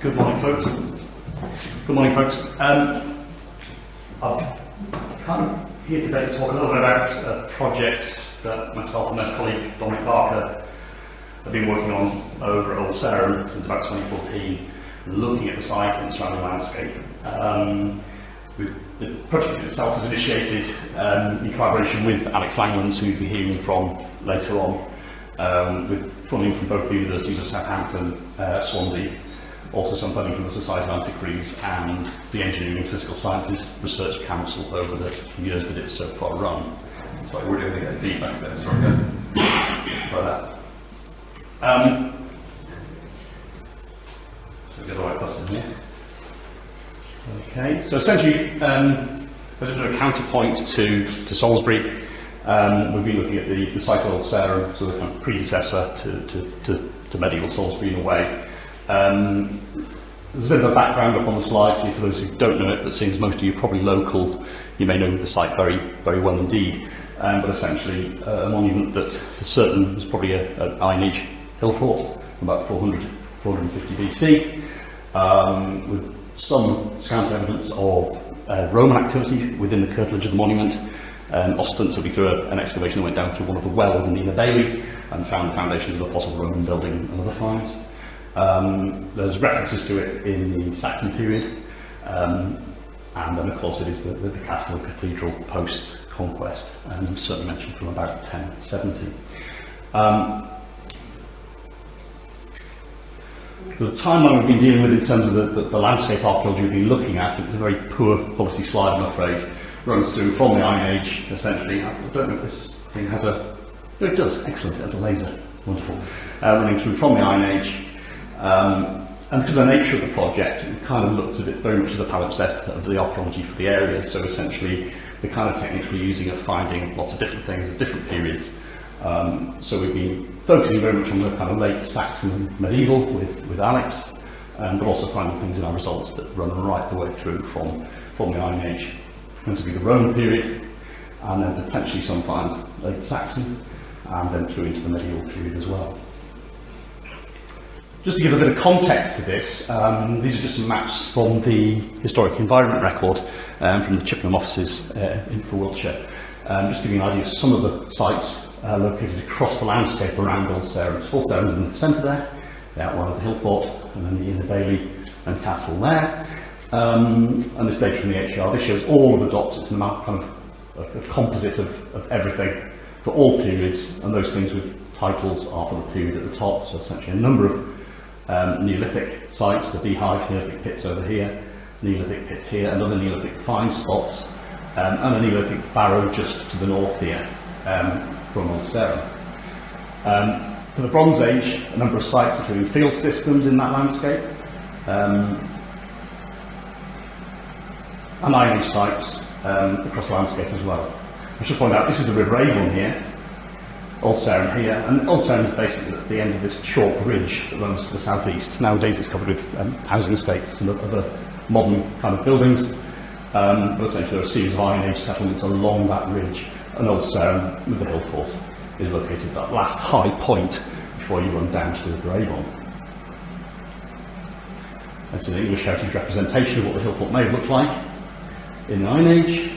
Good morning, folks. Good morning, folks. I'm kind of here today to talk a little bit about a project that myself and my colleague Dominic have been working on over at Old Sarum since about 2014, looking at the site and surrounding landscape. The project itself was initiated in collaboration with Alex Langlands, who you'll be hearing from later on, with funding from both the universities of Southampton, Swansea, also some funding from the Society of Antiquaries and the Engineering and Physical Sciences Research Council over the years that it's so far run. Sorry, we're going to get feedback there, sorry guys. Like that. So get the right button here. Okay, so essentially, as a counterpoint to Salisbury, we've been looking at the site of Old Sarum, so the kind of predecessor to medieval Salisbury in a way. There's a bit of a background up on the slide, so for those who don't know it, but since most of you are probably local, you may know the site very, very well indeed. But essentially, a monument that for certain was probably an Iron Age hill fort, about 450 BC, with some scant evidence of Roman activity within the curtilage of the monument. Ostensibly through an excavation that went down through one of the wells in the Univ and found the foundations of a possible Roman building and other finds. There's references to it in the Saxon period, and then of course it is the castle and cathedral post-conquest, and certainly mentioned from about 1070. The timeline we've been dealing with in terms of the landscape archaeology we've been looking at, it's a very poor quality slide, I'm afraid. Runs through from the Iron Age, essentially. I don't know if this thing has a... Oh, it does, excellent, it has a laser, wonderful. Running through from the Iron Age. And because of the nature of the project, we kind of looked at it very much as a palimpsest of the archaeology for the area. So essentially, the kind of techniques we're using are finding lots of different things at different periods. So we've been focusing very much on the kind of late Saxon and medieval with Alex, but also finding things in our results that run right the way through from the Iron Age, to be the Roman period, and then potentially some finds late Saxon, and then through into the medieval period as well. Just to give a bit of context to this, these are just some maps from the Historic Environment Record from the Chippenham offices in Wiltshire. Just to give you an idea of some of the sites located across the landscape around Old Sarum. Old Sarum's in the centre there, the outline of the hill fort, and then the Inner Bailey and castle there. And this data from the HR, this shows all of the dots. It's an amount kind of a composite of everything for all periods, and those things with titles are for the period at the top. So essentially a number of Neolithic sites, the Beehive, Neolithic pits over here, Neolithic pit here, another Neolithic find spots, and a Neolithic barrow just to the north here from Old Sarum. For the Bronze Age, a number of sites including field systems in that landscape, and Iron Age sites across the landscape as well. I should point out this is the River Avon here, Old Sarum here, and Old Sarum is basically at the end of this chalk ridge that runs to the southeast. Nowadays it's covered with housing estates and other modern kind of buildings, but essentially there are a series of Iron Age settlements along that ridge, and Old Sarum with the hill fort is located at that last high point before you run down to the River Avon. That's an English heritage representation of what the hill fort may have looked like in the Iron Age.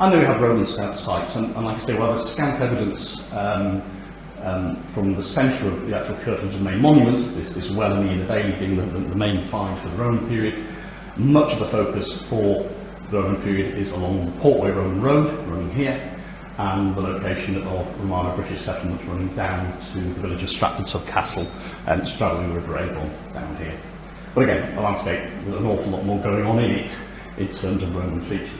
I know we have Roman sites, and like I say, well, there's scant evidence from the centre of the actual curtilage of the main monument, this well in the Inner Bailey being the main find for the Roman period. Much of the focus for the Roman period is along the Portway Roman Road, running here, and the location of Romano-British settlement running down to the village of Stratford sub-castle and straddling the River Avon down here. But again, a landscape with an awful lot more going on in it in terms of Roman features.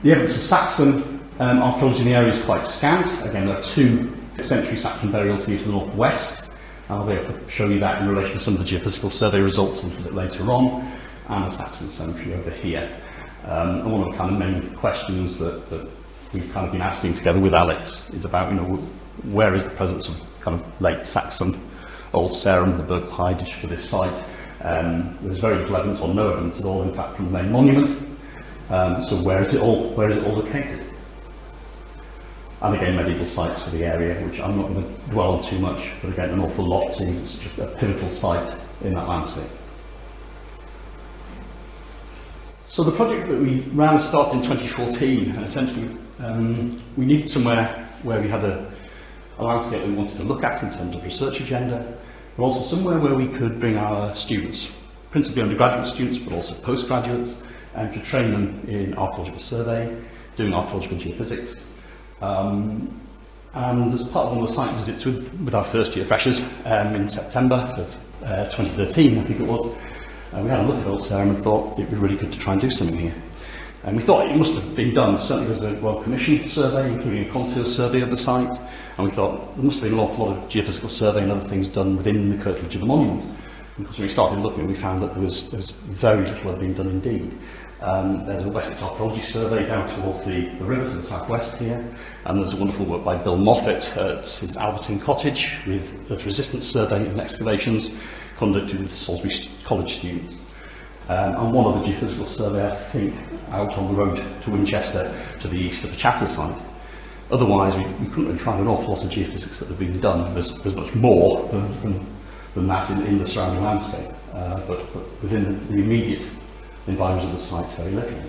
The evidence of Saxon archaeology in the area is quite scant. Again, there are 2th century Saxon burials here to the northwest. I'll be able to show you that in relation to some of the geophysical survey results a little bit later on, and the Saxon cemetery over here. And one of the kind of main questions that we've kind of been asking together with Alex is about, where is the presence of kind of late Saxon, Old Sarum, the Burg Heidich for this site. There's very little evidence or no evidence at all, in fact, from the main monument. So where is it all located? and again medieval sites for the area, which I'm not going to dwell on too much, but again an awful lot seems it's just a pivotal site in that landscape. So the project that we ran started in 2014, and essentially we needed somewhere where we had a landscape that we wanted to look at in terms of research agenda, but also somewhere where we could bring our students, principally undergraduate students, but also postgraduates, and to train them in archaeological survey, doing archaeological geophysics. And as part of one of the site visits with our first year freshers in September of 2013, I think it was, we had a look at Old Sarum and thought it'd be really good to try and do something here. And we thought it must have been done. Certainly there was a well-commissioned survey, including a contour survey of the site, and we thought there must have been an awful lot of geophysical survey and other things done within the curtilage of the monument. And because when we started looking, we found that there was very little that had been done indeed. There's a Wessex archaeology survey down towards the river to the southwest here, and there's a wonderful work by Bill Moffat at his Alberton cottage with Earth resistance survey and excavations conducted with Salisbury College students. And one other geophysical survey, I think, out on the road to Winchester to the east of the Chapel site. Otherwise, we couldn't really find an awful lot of geophysics that had been done. There's much more than that in the surrounding landscape, but within the immediate environs of the site, very little.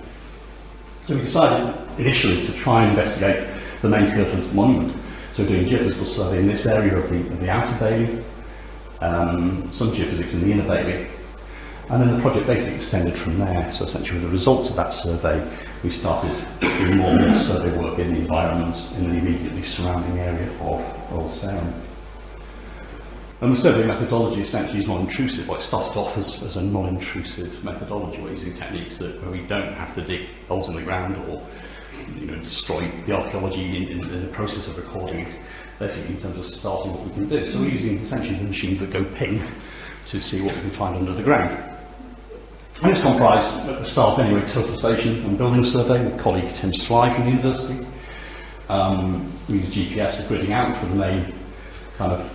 So we decided initially to try and investigate the main curtilage of the monument. So we're doing geophysical survey in this area of the outer bailey, some geophysics in the inner bailey, and then the project basically extended from there. So essentially with the results of that survey, we started doing more and more survey work in the environments in the immediately surrounding area of Old Sarum. And the survey methodology essentially is non-intrusive. Well, it started off as a non-intrusive methodology. We're using techniques where we don't have to dig holes in the ground or destroy the archaeology in the process of recording it, basically in terms of starting what we can do. So we're using essentially the machines that go ping to see what we can find under the ground. And it's comprised, at the start anyway, total station and building survey with colleague Tim Sly from the university. We use GPS for gridding out for the main kind of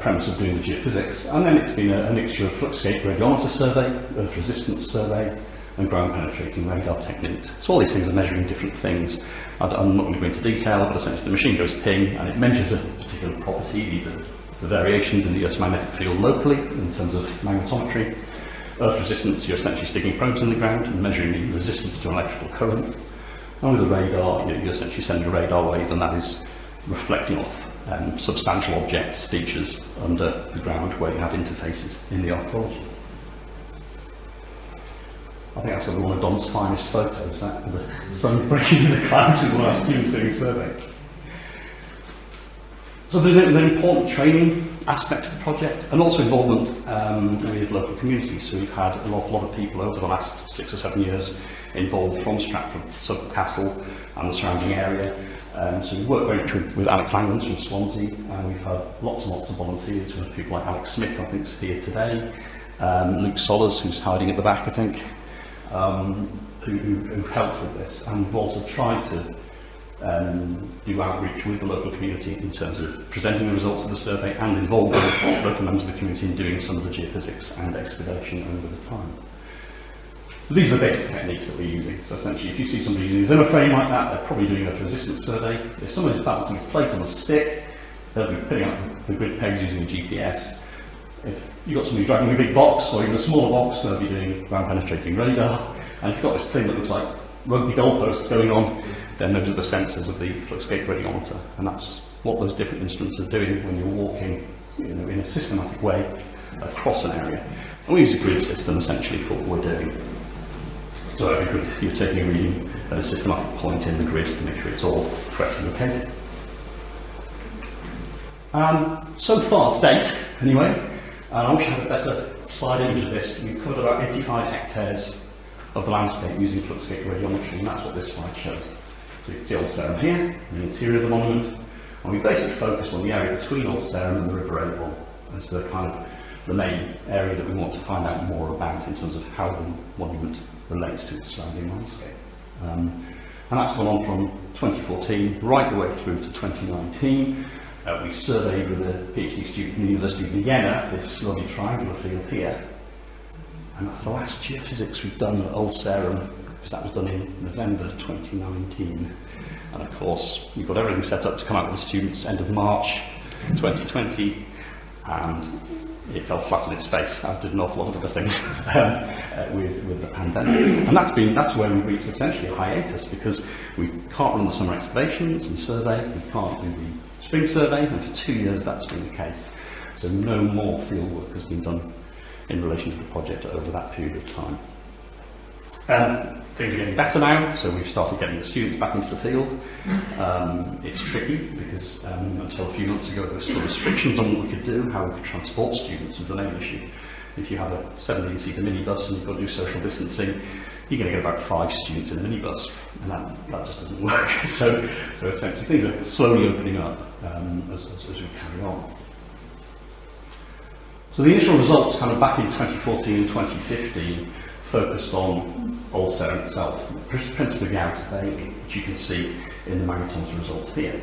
premise of doing the geophysics, and then it's been a mixture of fluxscape radiometer survey, earth resistance survey, and ground penetrating radar techniques. So all these things are measuring different things. I'm not going to go into detail, but essentially the machine goes ping and it measures a particular property, either the variations in the Earth's magnetic field locally in terms of magnetometry. Earth resistance, you're essentially sticking probes in the ground and measuring the resistance to an electrical current. And with the radar, you're essentially sending a radar wave, and that is reflecting off substantial objects, features under the ground where you have interfaces in the archaeology. I think that's going to be one of Dom's finest photos, that, the sun breaking in the clouds with one of our students doing a survey. So there's an important training aspect of the project, and also involvement with local communities. So we've had an awful lot of people over the last 6 or 7 years involved from Stratford, Suffolk Castle and the surrounding area. So we've worked very much with Alex Langlands from Swansea, and we've had lots and lots of volunteers with people like Alex Smith, I think, is here today, Luke Sollers, who's hiding at the back, I think, who've helped with this. And we've also tried to do outreach with the local community in terms of presenting the results of the survey and involving local members of the community in doing some of the geophysics and excavation over the time. These are the basic techniques that we're using. So essentially, if you see somebody using a Zimmer frame like that, they're probably doing a resistance survey. If somebody's balancing a plate on a stick, they'll be putting up the grid pegs using a GPS. If you've got somebody dragging a big box or even a smaller box, they'll be doing ground penetrating radar. And if you've got this thing that looks like rugby goalposts going on, then those are the sensors of the fluxscape radiometer. And that's what those different instruments are doing when you're walking in a systematic way across an area. And we use a grid system essentially for what we're doing. So every grid, you're taking a reading at a systematic point in the grid to make sure it's all correctly located. So far to date, anyway, I wish I had a better slide image of this. We've covered about 85 hectares of the landscape using fluxscape radiometry, and that's what this slide shows. So you can see Old Sarum here, the interior of the monument, and we basically focused on the area between Old Sarum and the River Avon as the kind of the main area that we want to find out more about in terms of how the monument relates to the surrounding landscape. And that's gone on from 2014 right the way through to 2019. We surveyed with a PhD student from the University of Vienna this lovely triangular field here. And that's the last geophysics we've done at Old Sarum because that was done in November 2019. And of course, we've got everything set up to come out with the students end of March 2020, and it fell flat on its face, as did an awful lot of other things with the pandemic. And that's where we've reached essentially a hiatus, because we can't run the summer excavations and survey, we can't do the spring survey, and for 2 years that's been the case. So no more field work has been done in relation to the project over that period of time. Things are getting better now, so we've started getting the students back into the field. It's tricky because until a few months ago there were still restrictions on what we could do, how we could transport students was the main issue. If you have a 17-seater minibus and you've got to do social distancing, you're going to get about 5 students in a minibus, and that just doesn't work. So essentially things are slowly opening up as we carry on. So the initial results kind of back in 2014 and 2015 focused on Old Sarum itself, principally the outer bailey, which you can see in the magnetometer results here.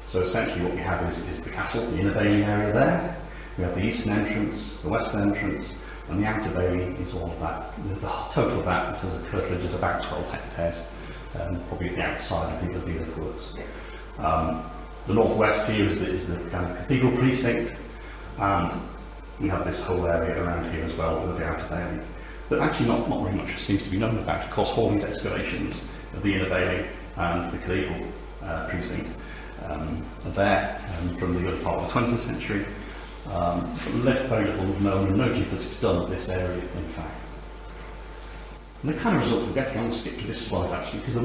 So essentially what we have is the castle, the inner bailey area there. We have the eastern entrance, the western entrance, and the outer bailey is all of that. The total of that, in terms of curtilage, is about 12 hectares, probably at the outside of the earthworks. The northwest here is the kind of cathedral precinct, and we have this whole area around here as well with the outer bailey. But actually not very much seems to be known about. Of course, all these excavations of the inner bailey and the cathedral precinct are there from the early part of the 20th century. But very little known and no geophysics done of this area, in fact. And the kind of results we're getting, I'm going to skip to this slide actually, because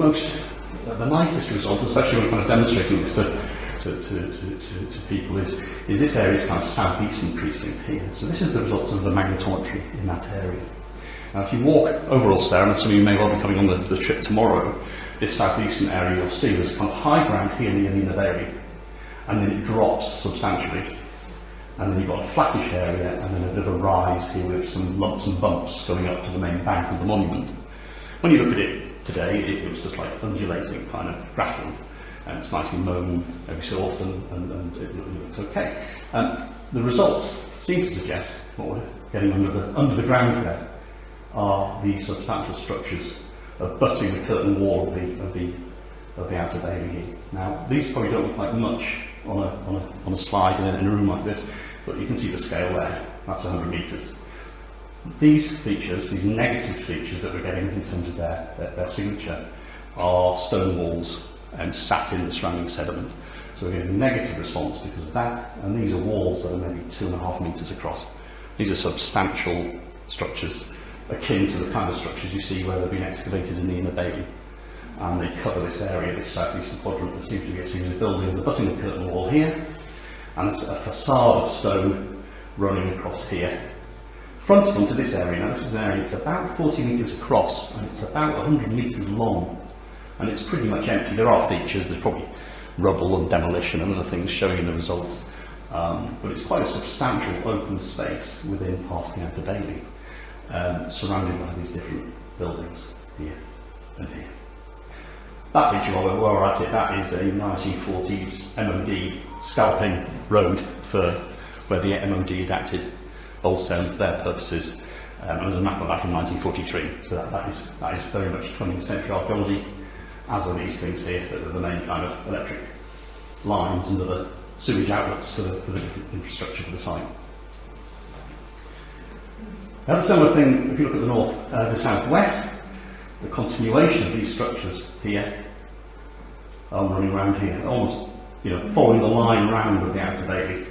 the nicest result, especially when I'm kind of demonstrating this to people, is this area's kind of southeastern precinct here. So this is the results of the magnetometry in that area. Now if you walk over Old Sarum, and some of you may well be coming on the trip tomorrow, this southeastern area you'll see there's kind of high ground here near the inner bailey, and then it drops substantially. And then you've got a flattish area, and then a bit of a rise here with some lumps and bumps going up to the main bank of the monument. When you look at it today, it looks just like undulating kind of grassland, and it's nicely mown every so often, and it looks okay. The results seem to suggest what we're getting under the ground there are these substantial structures abutting the curtain wall of the outer bailey here. Now, these probably don't look like much on a slide in a room like this, but you can see the scale there. That's 100 metres. These features, these negative features that we're getting in terms of their signature, are stone walls and sat in the surrounding sediment. So we're getting a negative response because of that, and these are walls that are maybe 2.5 metres across. These are substantial structures akin to the kind of structures you see where they've been excavated in the inner bailey. And they cover this area, this southeastern quadrant. There seems to be a series of buildings abutting the curtain wall here, and a facade of stone running across here, fronting onto this area. Now this is an area that's about 40 metres across, and it's about 100 metres long, and it's pretty much empty. There are features, there's probably rubble and demolition and other things showing in the results, but it's quite a substantial open space within part of the outer bailey, surrounded by these different buildings here and here. That feature, while we're at it, that is a 1940s MOD scalping road for where the MOD adapted Old Sarum for their purposes, and there's a map of that in 1943. So that is very much 20th century archaeology, as are these things here that are the main kind of electric lines and other sewage outlets for the different infrastructure for the site. Now, a similar thing, if you look at the southwest, the continuation of these structures here, running around here, almost following the line round of the outer bailey.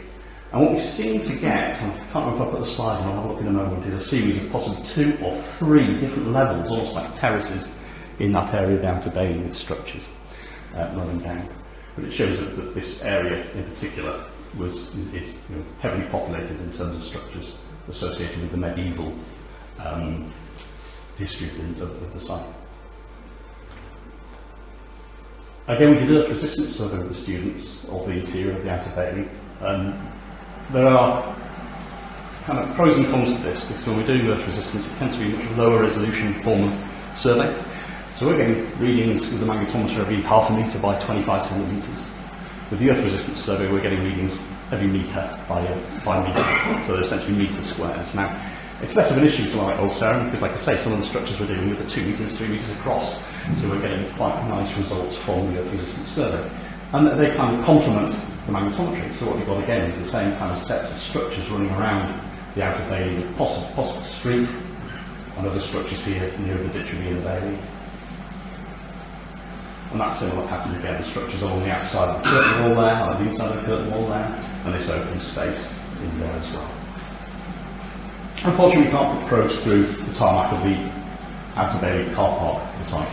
And what we seem to get, and I can't remember if I put the slide in, I'll have a look in a moment, is a series of possibly 2 or 3 different levels, almost like terraces, in that area of the outer bailey with structures running down. But it shows that this area in particular is heavily populated in terms of structures associated with the medieval history of the site. Again, we did earth resistance survey with the students of the interior of the outer bailey. There are kind of pros and cons to this, because when we're doing earth resistance it tends to be a much lower resolution form of survey. So we're getting readings with the magnetometer every 0.5 metre by 25 centimetres. With the earth resistance survey we're getting readings every metre by metre, so they're essentially metre squares. Now, It's less of an issue to like Old Sarum, because like I say, some of the structures we're dealing with are 2 metres, 3 metres across, so we're getting quite nice results from the earth resistance survey. And they kind of complement the magnetometry, so what we've got again is the same kind of sets of structures running around the outer bailey with possible street and other structures here near the ditch in the bailey. And that similar pattern again, the structures along the outside of the curtain wall there, on the inside of the curtain wall there, and this open space in there as well. Unfortunately, we can't put probes through the tarmac of the outer bailey car park at the site.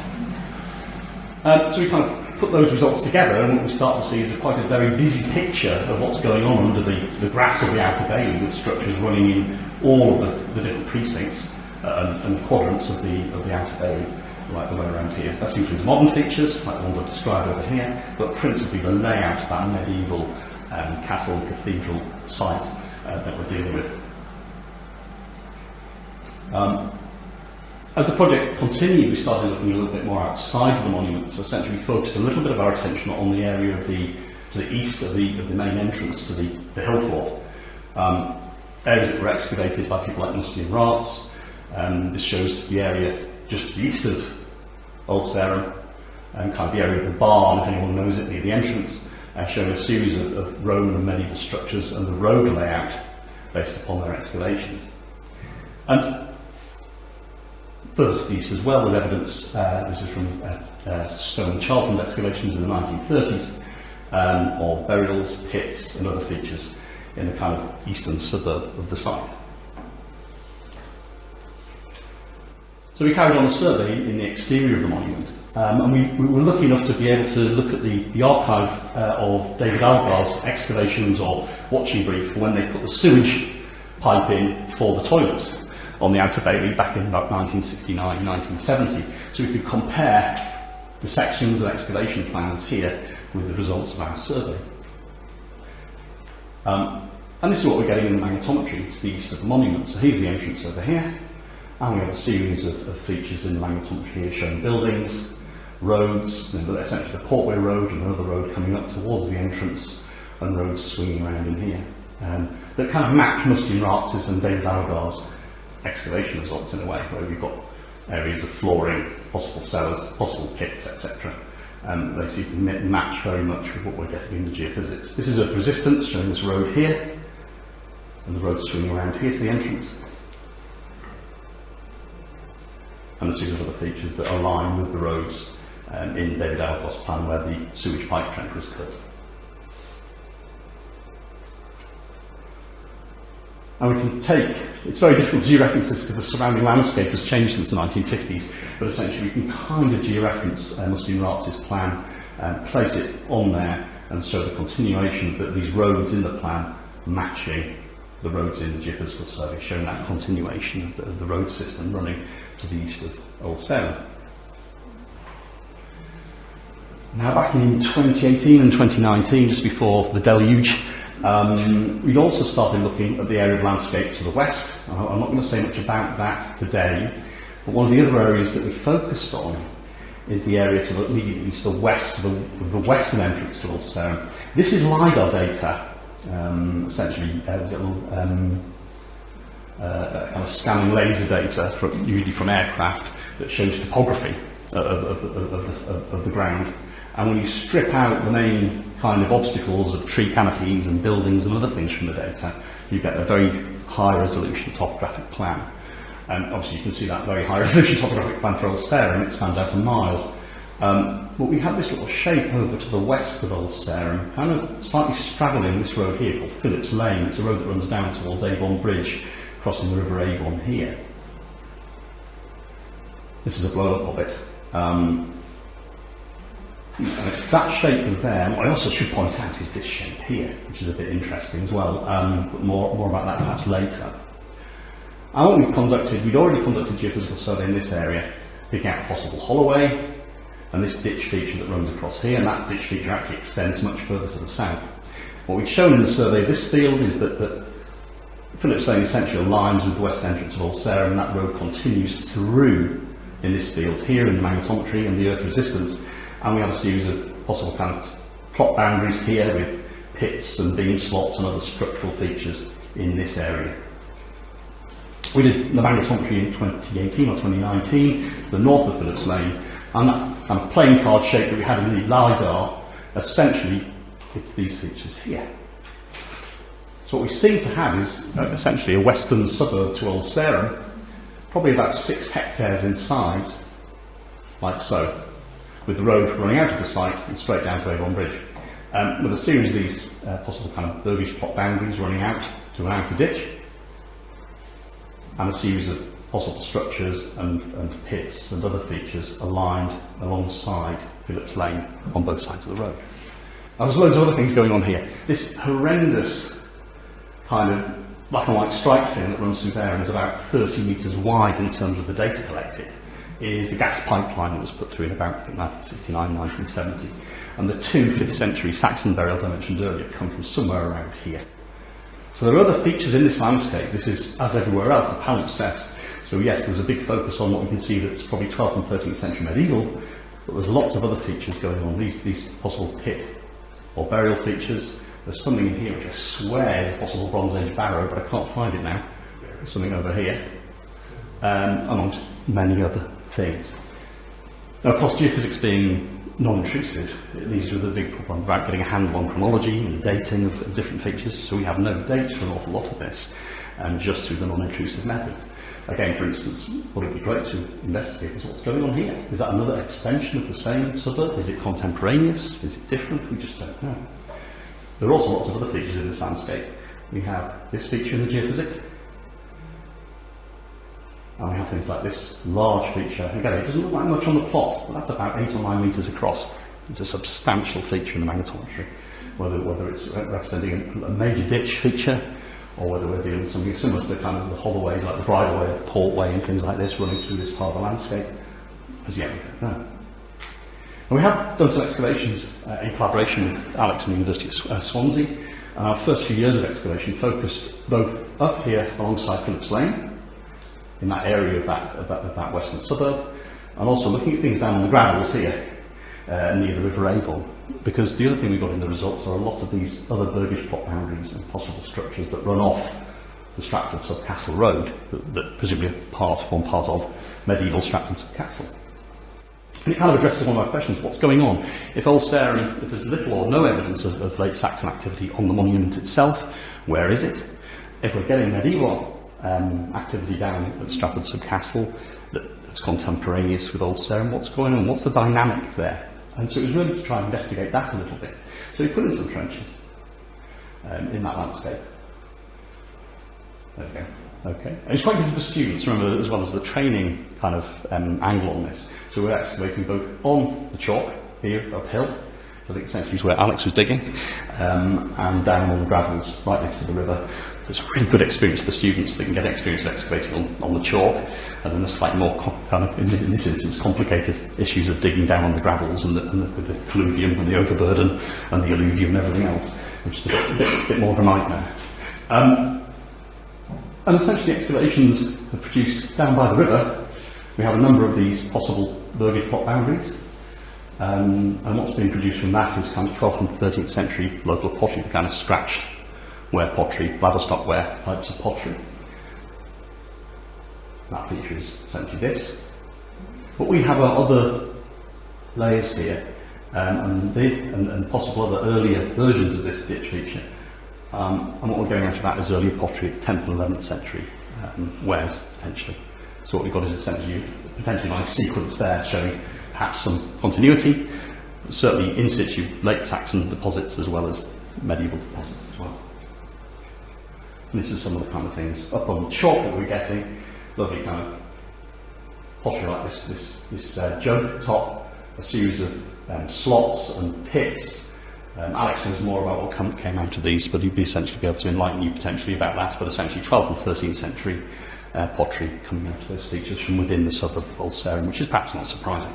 So we kind of put those results together, and what we start to see is quite a very busy picture of what's going on under the grass of the outer bailey, with structures running in all of the different precincts and quadrants of the outer bailey, like the way around here. That includes modern features, like the ones I've described over here, but principally the layout of that medieval castle and cathedral site that we're dealing with. As the project continued, we started looking a little bit more outside of the monument, so essentially we focused a little bit of our attention on the area to the east of the main entrance to the hill fort. Areas that were excavated by people like Kristian Rats. This shows the area just east of Old Sarum, and kind of the area of the barn, if anyone knows it, near the entrance, showing a series of Roman and medieval structures and the road layout based upon their excavations. And further east as well, there's evidence, this is from Stone Charlton's excavations in the 1930s, of burials, pits and other features in the kind of eastern suburb of the site. So we carried on a survey in the exterior of the monument, and we were lucky enough to be able to look at the archive of David Algar's excavations or watching brief for when they put the sewage pipe in for the toilets on the outer bailey back in about 1969, 1970. So we could compare the sections and excavation plans here with the results of our survey. And this is what we're getting in the magnetometry to the east of the monument. So here's the entrance over here, and we have a series of features in the magnetometry here showing buildings, roads, essentially the Portway road and another road coming up towards the entrance, and roads swinging around in here. That kind of match Kristian Rats' and David Algar's excavation results in a way, where we've got areas of flooring, possible cellars, possible pits, etc. They seem to match very much with what we're getting in the geophysics. This is earth resistance, showing this road here, and the road swinging around here to the entrance. And a series of other features that align with the roads in David Algar's plan where the sewage pipe trench was cut. And we can take, it's very difficult to georeference this because the surrounding landscape has changed since the 1950s, but essentially we can kind of georeference Kristian Rats' plan and place it on there and show the continuation of these roads in the plan matching the roads in the geophysical survey, showing that continuation of the road system running to the east of Old Sarum. Now back in 2018 and 2019, just before the deluge, we'd also started looking at the area of landscape to the west. I'm not going to say much about that today, but one of the other areas that we focused on is the area to the immediately to the west, the western entrance to Old Sarum. This is LiDAR data, essentially kind of scanning laser data, usually from aircraft, that shows topography of the ground. And when you strip out the main kind of obstacles of tree canopies and buildings and other things from the data, you get a very high resolution topographic plan. And obviously you can see that very high resolution topographic plan for Old Sarum, it stands out a mile. But we have this little shape over to the west of Old Sarum, kind of slightly straddling this road here called Phillips Lane. It's a road that runs down towards Avon Bridge, crossing the River Avon here. This is a blow-up of it. And it's that shape there. What I also should point out is this shape here, which is a bit interesting as well, but more about that perhaps later. And what we'd already conducted geophysical survey in this area, picking out a possible holloway, and this ditch feature that runs across here, and that ditch feature actually extends much further to the south. What we've shown in the survey of this field is that Phillips Lane essentially aligns with the west entrance of Old Sarum, and that road continues through in this field here in the magnetometry and the earth resistance. And we have a series of possible kind of plot boundaries here with pits and beam slots and other structural features in this area. We did the Bangor Cemetery in 2018 or 2019, the north of Phillips Lane, and that kind of plain card shape that we had in the LiDAR, essentially it's these features here. So what we seem to have is essentially a western suburb to Old Sarum, probably about 6 hectares in size, like so, with the road running out of the site and straight down to Avon Bridge, with a series of these possible kind of burgage plot boundaries running out to an outer ditch, and a series of possible structures and pits and other features aligned alongside Phillips Lane on both sides of the road. Now, there's loads of other things going on here. This horrendous kind of black and white stripe thing that runs through there and is about 30 metres wide in terms of the data collected is the gas pipeline that was put through in about 1969, 1970. And the 2 5th century Saxon burials I mentioned earlier come from somewhere around here. So there are other features in this landscape. This is, as everywhere else, a palimpsest. So yes, there's a big focus on what we can see that's probably 12th and 13th century medieval, but there's lots of other features going on. These possible pit or burial features. There's something in here which I swear is a possible Bronze Age barrow, but I can't find it now. There's something over here, amongst many other things. Now, of course, geophysics being non-intrusive, it leaves you with a big problem about getting a handle on chronology and dating of different features, so we have no dates for an awful lot of this, just through the non-intrusive methods. Again, for instance, what would be great to investigate is what's going on here. Is that another extension of the same suburb? Is it contemporaneous? Is it different? We just don't know. There are also lots of other features in this landscape. We have this feature in the geophysics, and we have things like this large feature. Again, it doesn't look like much on the plot, but that's about 8 or 9 metres across. It's a substantial feature in the magnetometry, whether it's representing a major ditch feature, or whether we're dealing with something similar to the kind of the holloways like the Bridleway, the Portway and things like this running through this part of the landscape. As yet, we don't know. And we have done some excavations in collaboration with Alex and the University of Swansea. And our first few years of excavation focused both up here alongside Phillips Lane, in that area of that western suburb, and also looking at things down on the gravels here near the River Avon. Because the other thing we got in the results are a lot of these other burgage plot boundaries and possible structures that run off the Stratford Sub-Castle Road that presumably form part of medieval Stratford Sub-Castle. And it kind of addresses one of my questions: what's going on? If Old Sarum, if there's little or no evidence of late Saxon activity on the monument itself, where is it? If we're getting medieval activity down at Stratford Sub-Castle that's contemporaneous with Old Sarum, what's going on? What's the dynamic there? And so it was really to try and investigate that a little bit. So we put in some trenches in that landscape. There we go. Okay. And it's quite good for students, remember, as well as the training kind of angle on this. So we're excavating both on the chalk here uphill, I think essentially is where Alex was digging, and down on the gravels right next to the river. It's a really good experience for students. They can get experience of excavating on the chalk, and then the slightly more kind of, in this instance, complicated issues of digging down on the gravels and with the colluvium and the overburden and the alluvium and everything else, which is a bit more of a nightmare. And essentially excavations have produced, down by the river, we have a number of these possible burgage plot boundaries, and what's been produced from that is kind of 12th and 13th century local pottery, the kind of scratched ware pottery, Laverstock ware types of pottery. That feature is essentially this. But we have our other layers here, and possible other earlier versions of this ditch feature. And what we're going out about is earlier pottery at the 10th and 11th century wares, potentially. So what we've got is essentially potentially a nice sequence there showing perhaps some continuity, but certainly in situ late Saxon deposits as well as medieval deposits as well. And this is some of the kind of things up on the chalk that we're getting. Lovely kind of pottery like this jug top, a series of slots and pits. Alex knows more about what came out of these, but he'd essentially be able to enlighten you potentially about that. But essentially 12th and 13th century pottery coming out of those features from within the suburb of Old Sarum, which is perhaps not surprising.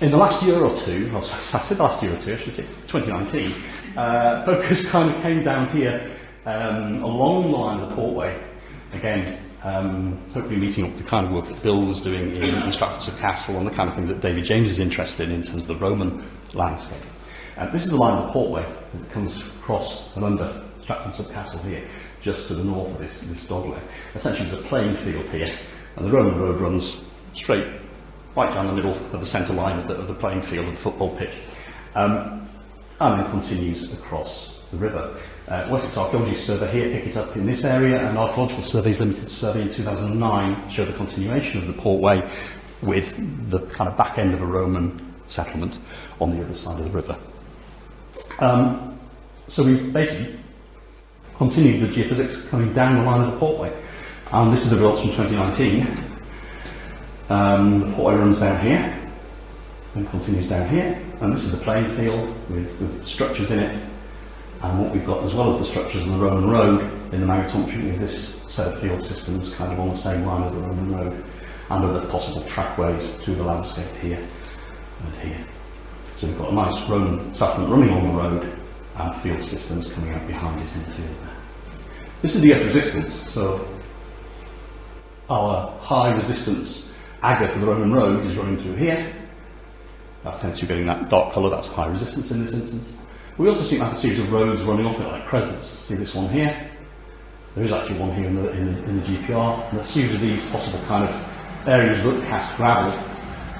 In the last year or two, I said last year or two, I should say 2019, focus kind of came down here along the line of the Portway. Again, hopefully meeting up with the kind of work that Bill was doing in Stratford Sub-Castle and the kind of things that David James is interested in terms of the Roman landscape. This is the line of the Portway that comes across and under Stratford Sub-Castle here. just to the north of this dogleg. Essentially, there's a playing field here, and the Roman road runs straight right down the middle of the centre line of the playing field of the football pitch, and then continues across the river. Wessex Archaeology Survey here pick it up in this area, and Archaeological Surveys Limited Survey in 2009 show the continuation of the Portway with the kind of back end of a Roman settlement on the other side of the river. So we basically continued the geophysics coming down the line of the Portway, and this is the results from 2019. The Portway runs down here and continues down here, and this is the playing field with structures in it. And what we've got, as well as the structures on the Roman road in the magnetometry, is this set of field systems kind of on the same line as the Roman road, and other possible trackways through the landscape here and here. So we've got a nice Roman settlement running on the road, and field systems coming out behind it in the field there. This is the earth resistance, so our high resistance agate for the Roman road is running through here. That tends to be getting that dark colour, that's high resistance in this instance. We also seem to have a series of roads running off it like crescents. See this one here? There is actually one here in the GPR, and a series of these possible kind of areas of upcast gravel.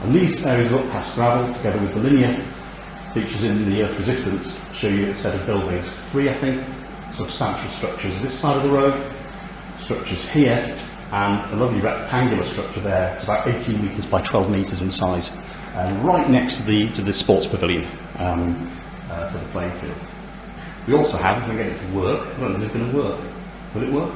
And these areas of upcast gravel, together with the linear features in the earth resistance, show you a set of buildings. 3, I think, substantial structures this side of the road, structures here, and a lovely rectangular structure there. It's about 18 metres by 12 metres in size, right next to the sports pavilion. For the playing field. We also have, if we get it to work, I don't know if this is going to work. Will it work?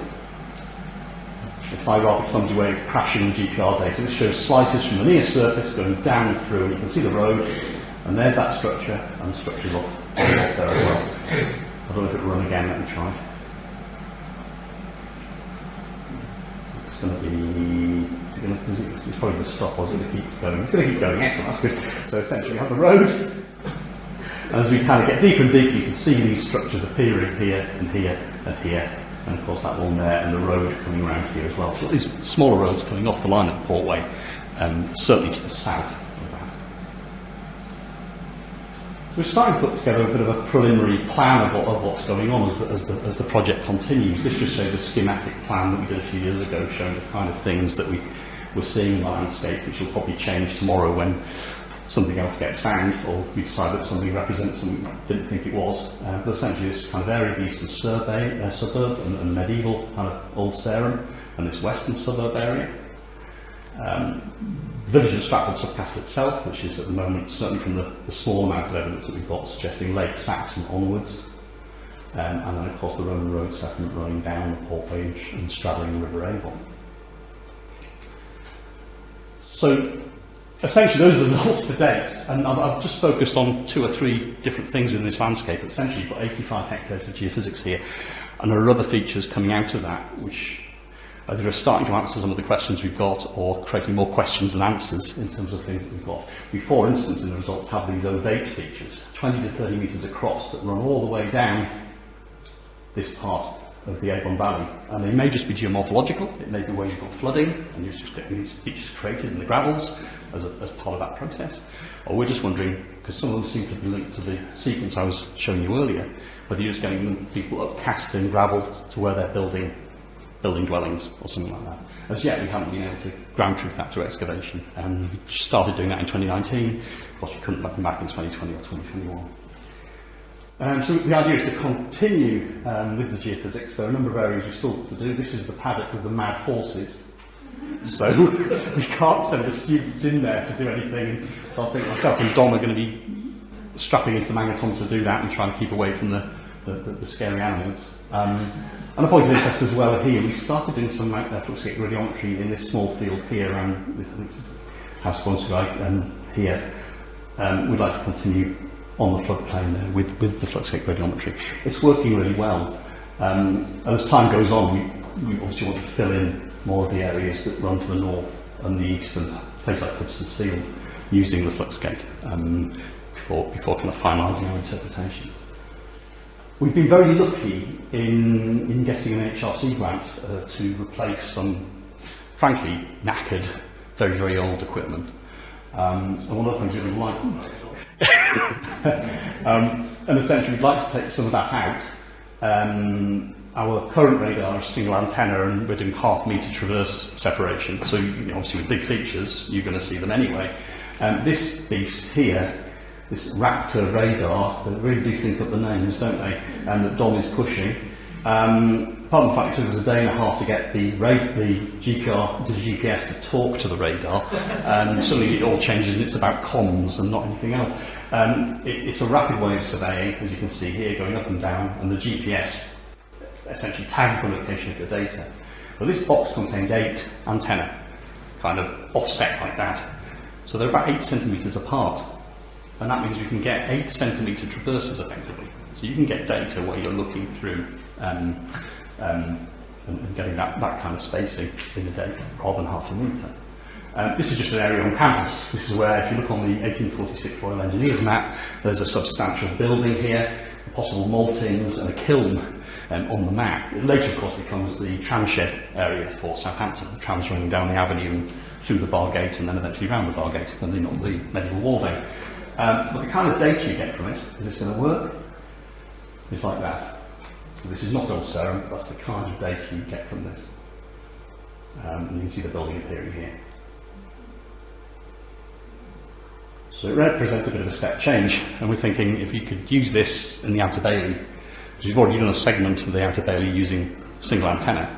If I rather clumsy way of crashing the GPR data, this shows slices from the near surface going down through, and you can see the road, and there's that structure, and the structure's off there as well. I don't know if it'll run again, let me try. It's going to be, it's probably going to stop, or is it going to keep going? It's going to keep going, excellent, that's good. So essentially we have the road. And as we kind of get deeper and deeper, you can see these structures appearing here and here and here, and of course that one there, and the road coming around here as well. So these smaller roads coming off the line of the Portway, certainly to the south of that. So we're starting to put together a bit of a preliminary plan of what's going on as the project continues. This just shows a schematic plan that we did a few years ago, showing the kind of things that we're seeing in the landscape, which will probably change tomorrow when something else gets found, or we decide that something represents something we didn't think it was. But essentially this kind of area of the eastern suburb and medieval kind of Old Sarum, and this western suburb area. Village of Stratford subcastle itself, which is at the moment, certainly from the small amount of evidence that we've got, suggesting late Saxon onwards. And then of course the Roman road settlement running down the Portway and straddling the River Avon. So essentially, those are the results to date, and I've just focused on 2 or 3 different things within this landscape. Essentially, you've got 85 hectares of geophysics here, and there are other features coming out of that, which either are starting to answer some of the questions we've got, or creating more questions than answers in terms of things that we've got. We, for instance, in the results have these ovate features, 20 to 30 metres across, that run all the way down this part of the Avon Valley, and they may just be geomorphological. It may be where you've got flooding, and you're just getting these features created in the gravels as part of that process. Or we're just wondering, because some of them seem to be linked to the sequence I was showing you earlier, whether you're just getting people upcast in gravel to where they're building dwellings or something like that. As yet, we haven't been able to ground truth that through excavation, and we started doing that in 2019. Of course, we couldn't let them back in 2020 or 2021. So the idea is to continue with the geophysics. There are a number of areas we've still to do. This is the paddock with the mad horses. So we can't send the students in there to do anything. So I think myself and Dom are going to be strapping into the magnetometer to do that and trying to keep away from the scary animals. And a point of interest as well here, we started doing some fluxgate radiometry in this small field here around this house sponsored here. We'd like to continue on the floodplain there with the fluxgate radiometry. It's working really well. As time goes on, we obviously want to fill in more of the areas that run to the north and the east, and places like Kristian's Field, using the fluxgate before kind of finalising our interpretation. We've been very lucky in getting an HRC grant to replace some, frankly, knackered, very, very old equipment. And one of the things we would like, and essentially we'd like to take some of that out our current radar is single antenna, and we're doing half-metre traverse separation. So, obviously with big features, you're going to see them anyway. This beast here, this Raptor radar, they really do think up the names, don't they? And that Dom is pushing. Part of the fact it took us a day and a half to get the GPS to talk to the radar. Suddenly it all changes and it's about comms and not anything else. It's a rapid way of surveying, as you can see here, going up and down, and the GPS essentially tags the location of your data. But this box contains 8 antennae, kind of offset like that. So they're about 8 centimetres apart. And that means we can get 8 centimetre traverses effectively. So you can get data where you're looking through and getting that kind of spacing in the data, rather than half a metre. This is just an area on campus. This is where, if you look on the 1846 Royal Engineers map, there's a substantial building here, possible maltings and a kiln on the map. It later, of course, becomes the tramshed area for Southampton, trams running down the avenue and through the bar gate and then eventually round the bar gate when they knock the medieval wall down. But the kind of data you get from it, is this going to work? It's like that. So this is not Old Sarum, but that's the kind of data you get from this. And you can see the building appearing here. So it represents a bit of a step change, and we're thinking if you could use this in the Outer Bailey, because we've already done a segment of the Outer Bailey using single antenna,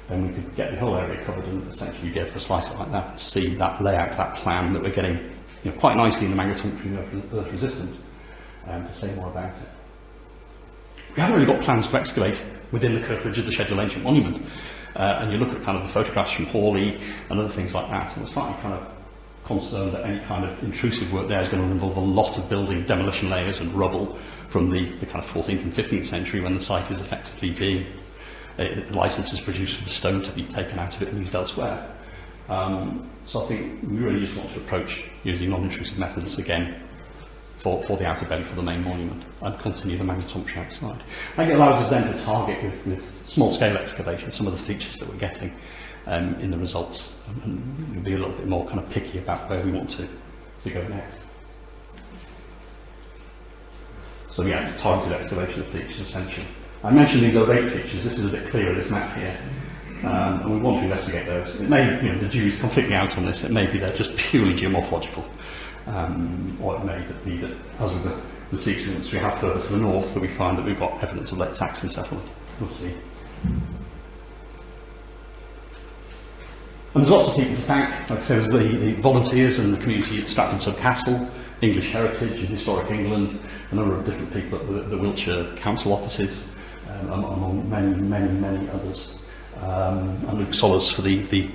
then we could get the whole area covered and essentially be able to slice it like that and see that layout, that plan that we're getting quite nicely in the magnetometry of earth resistance, to say more about it. We haven't really got plans to excavate within the curtilage of the Scheduled Ancient Monument, and you look at kind of the photographs from Hawley and other things like that, and we're slightly kind of concerned that any kind of intrusive work there is going to involve a lot of building demolition layers and rubble from the kind of 14th and 15th century, when the site is effectively being licenses produced for the stone to be taken out of it and used elsewhere. So I think we really just want to approach using non-intrusive methods again for the Outer Bailey, for the main monument, and continue the magnetometry outside. I think it allows us then to target with small-scale excavation some of the features that we're getting in the results, and we'll be a little bit more kind of picky about where we want to go next. So yeah, targeted excavation of features essentially. I mentioned these are 8 features. This is a bit clearer, this map here. And we want to investigate those. It may, the jury's completely out on this. It may be they're just purely geomorphological, or it may be that, as with the sequence we have further to the north, that we find that we've got evidence of late Saxon settlement. We'll see. And there's lots of people to thank. Like I said, there's the volunteers and the community at Stratford Sub-Castle, English Heritage and Historic England, a number of different people at the Wiltshire Council offices, among many others. And Luke Sollers for the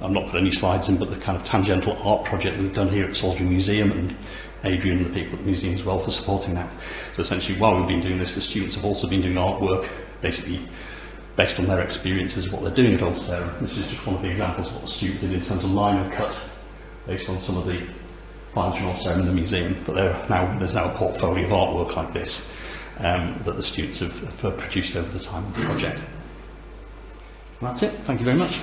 I've not put any slides in, but the kind of tangential art project that we've done here at Salisbury Museum, and Adrian and the people at the museum as well for supporting that. So essentially, while we've been doing this, the students have also been doing artwork, basically based on their experiences of what they're doing at Old Sarum, which is just one of the examples of what the student did in terms of line and cut, based on some of the finds from Old Sarum in the museum. But there's now a portfolio of artwork like this that the students have produced over the time of the project. And that's it. Thank you very much.